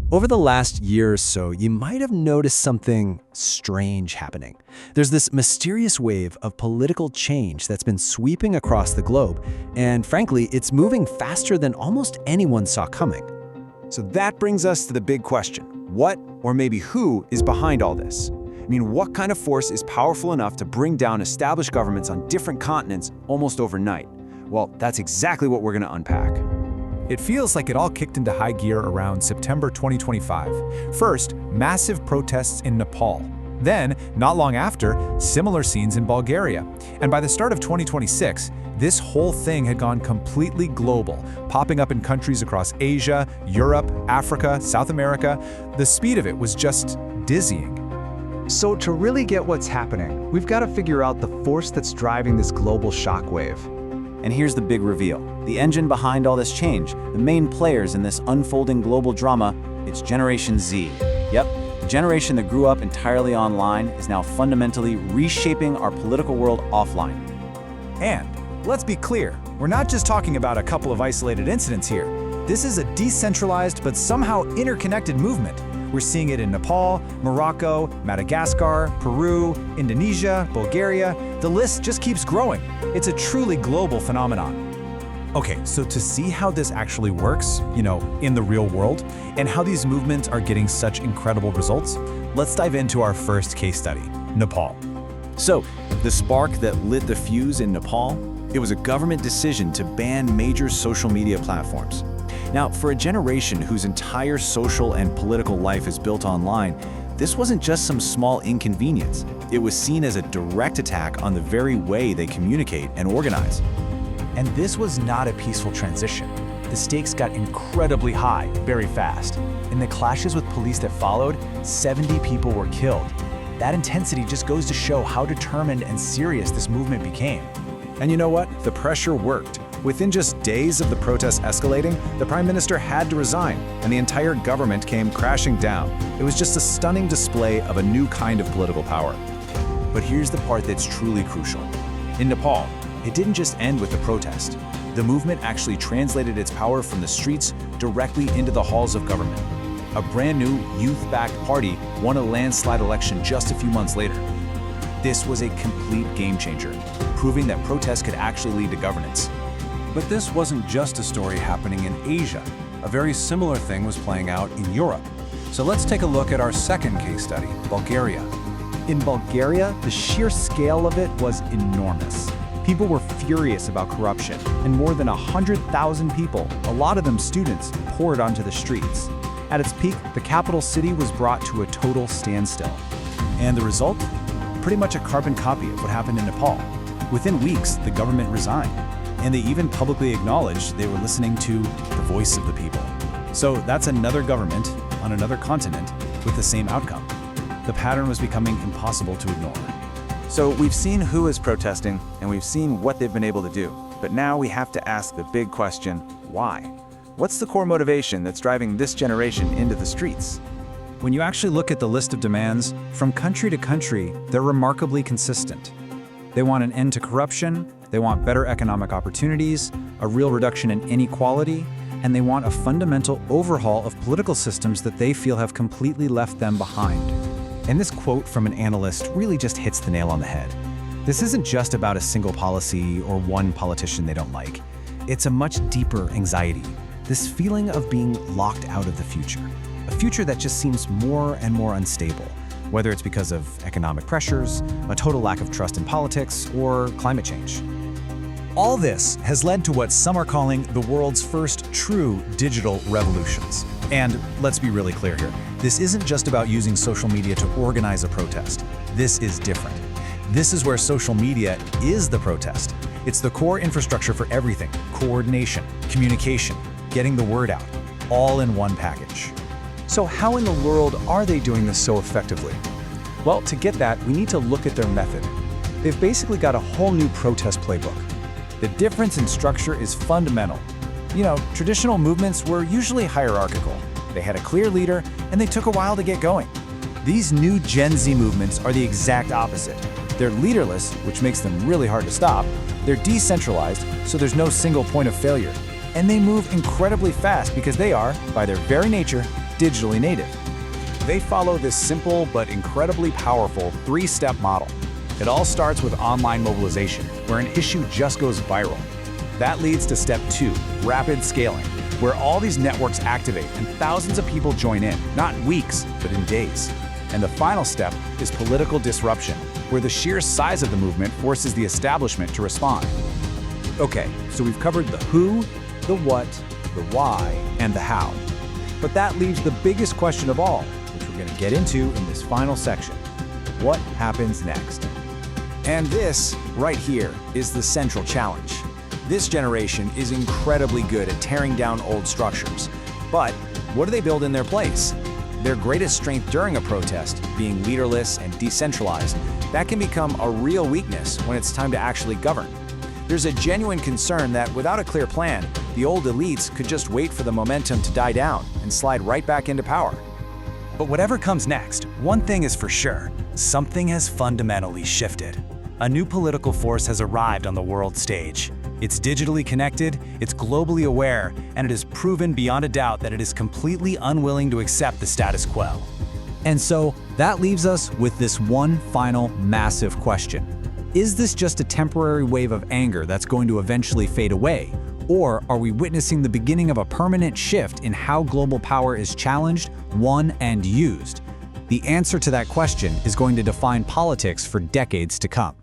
Over the last year or so, you might have noticed something strange happening. There's this mysterious wave of political change that's been sweeping across the globe, and frankly, it's moving faster than almost anyone saw coming. So that brings us to the big question. What, or maybe who, is behind all this? I mean, what kind of force is powerful enough to bring down established governments on different continents almost overnight? Well, that's exactly what we're going to unpack. It feels like it all kicked into high gear around September 2025. First, massive protests in Nepal. Then, not long after, similar scenes in Bulgaria. And by the start of 2026, this whole thing had gone completely global, popping up in countries across Asia, Europe, Africa, South America. The speed of it was just dizzying. So to really get what's happening, we've got to figure out the force that's driving this global shockwave. And here's the big reveal. The engine behind all this change, the main players in this unfolding global drama, it's Generation Z. Yep, the generation that grew up entirely online is now fundamentally reshaping our political world offline. And let's be clear, we're not just talking about a couple of isolated incidents here. This is a decentralized but somehow interconnected movement. We're seeing it in Nepal, Morocco, Madagascar, Peru, Indonesia, Bulgaria. The list just keeps growing. It's a truly global phenomenon. Okay, so to see how this actually works, in the real world, and how these movements are getting such incredible results, let's dive into our first case study, Nepal. So, the spark that lit the fuse in Nepal, it was a government decision to ban major social media platforms. Now, for a generation whose entire social and political life is built online, this wasn't just some small inconvenience. It was seen as a direct attack on the very way they communicate and organize. And this was not a peaceful transition. The stakes got incredibly high, very fast. In the clashes with police that followed, 70 people were killed. That intensity just goes to show how determined and serious this movement became. And you know what? The pressure worked. Within just days of the protests escalating, the Prime Minister had to resign, and the entire government came crashing down. It was just a stunning display of a new kind of political power. But here's the part that's truly crucial. In Nepal, it didn't just end with the protest. The movement actually translated its power from the streets directly into the halls of government. A brand new, youth-backed party won a landslide election just a few months later. This was a complete game changer, proving that protests could actually lead to governance. But this wasn't just a story happening in Asia. A very similar thing was playing out in Europe. So let's take a look at our second case study, Bulgaria. In Bulgaria, the sheer scale of it was enormous. People were furious about corruption, and more than 100,000 people, a lot of them students, poured onto the streets. At its peak, the capital city was brought to a total standstill. And the result? Pretty much a carbon copy of what happened in Nepal. Within weeks, the government resigned. And they even publicly acknowledged they were listening to the voice of the people. So that's another government on another continent with the same outcome. The pattern was becoming impossible to ignore. So we've seen who is protesting, and we've seen what they've been able to do. But now we have to ask the big question, why? What's the core motivation that's driving this generation into the streets? When you actually look at the list of demands, from country to country, they're remarkably consistent. They want an end to corruption, they want better economic opportunities, a real reduction in inequality, and they want a fundamental overhaul of political systems that they feel have completely left them behind. And this quote from an analyst really just hits the nail on the head. This isn't just about a single policy or one politician they don't like. It's a much deeper anxiety, this feeling of being locked out of the future, a future that just seems more and more unstable, whether it's because of economic pressures, a total lack of trust in politics, or climate change. All this has led to what some are calling the world's first true digital revolutions. And let's be really clear here, this isn't just about using social media to organize a protest. This is different. This is where social media is the protest. It's the core infrastructure for everything: coordination, communication, getting the word out, all in one package. So how in the world are they doing this so effectively? Well, to get that, we need to look at their method. They've basically got a whole new protest playbook. The difference in structure is fundamental. Traditional movements were usually hierarchical. They had a clear leader, and they took a while to get going. These new Gen Z movements are the exact opposite. They're leaderless, which makes them really hard to stop. They're decentralized, so there's no single point of failure. And they move incredibly fast because they are, by their very nature, digitally native. They follow this simple but incredibly powerful three-step model. It all starts with online mobilization, where an issue just goes viral. That leads to step 2, rapid scaling, where all these networks activate and thousands of people join in, not in weeks, but in days. And the final step is political disruption, where the sheer size of the movement forces the establishment to respond. Okay, so we've covered the who, the what, the why, and the how. But that leaves the biggest question of all, which we're going to get into in this final section. What happens next? And this, right here, is the central challenge. This generation is incredibly good at tearing down old structures. But what do they build in their place? Their greatest strength during a protest, being leaderless and decentralized, that can become a real weakness when it's time to actually govern. There's a genuine concern that without a clear plan, the old elites could just wait for the momentum to die down and slide right back into power. But whatever comes next, one thing is for sure, something has fundamentally shifted. A new political force has arrived on the world stage. It's digitally connected, it's globally aware, and it has proven beyond a doubt that it is completely unwilling to accept the status quo. And so that leaves us with this one final massive question. Is this just a temporary wave of anger that's going to eventually fade away? Or are we witnessing the beginning of a permanent shift in how global power is challenged, won, and used? The answer to that question is going to define politics for decades to come.